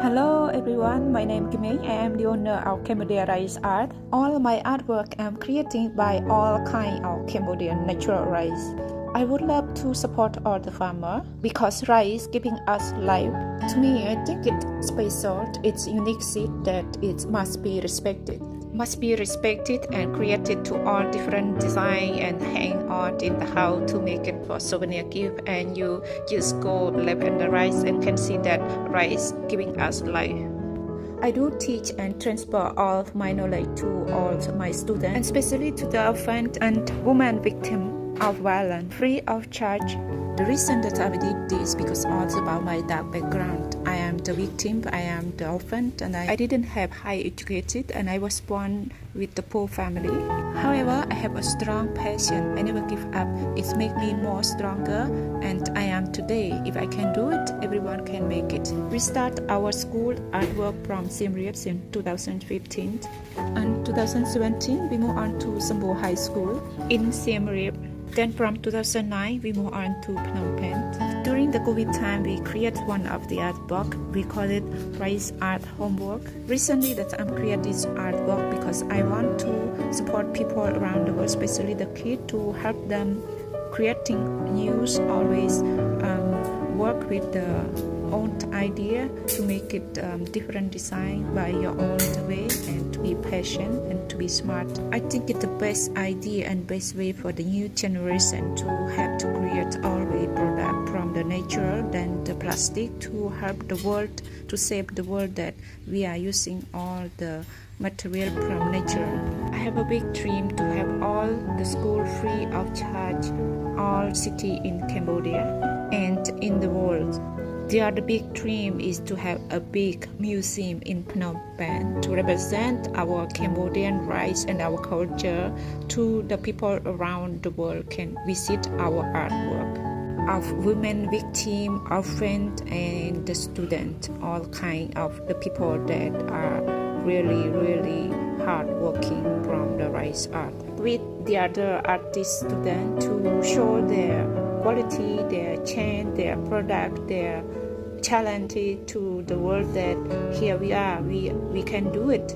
Hello everyone, my name is Khmer. I am the owner of Cambodia Rice Art. All my artwork I am creating by all kind of Cambodian natural rice. I would love to support all the farmer because rice giving us life. To me, I think it's special. It's unique seed that it must be respected. Must be respected and created to all different design and hang art in the house to make it for souvenir gift, and you just go left and the rice and can see that rice giving us life. I do teach and transfer all of my knowledge to all of my students, and especially to the orphan and women victim of violence, free of charge. The reason that I did this because also about my dark background. I am the victim, I am the orphan, and I didn't have high educated, and I was born with the poor family. However, I have a strong passion. I never give up. It makes me more stronger, and I am today. If I can do it, everyone can make it. We start our school artwork from Siem Reap in 2015, and 2017 we move on to Sambor High School in Siem Reap. Then from 2009, we moved on to Phnom Penh. During the COVID time, we created one of the artwork. We call it Rice Art Homework. Recently, that I'm creating this artwork because I want to support people around the world, especially the kids, to help them creating news, always work with the own idea to make it different design by your own way, and to be patient and to be smart. I think it's the best idea and best way for the new generation to have to create always product from the nature than the plastic, to help the world, to save the world that we are using all the material from nature. I have a big dream to have all the school free of charge, all city in Cambodia and in the world. The other big dream is to have a big museum in Phnom Penh to represent our Cambodian rice and our culture, to the people around the world can visit our artwork of women victim, our friend and the student, all kind of the people that are really hard working from the rice art. With the other artist student to show their quality, their chain, their product, their challenge to the world that here we are, we can do it.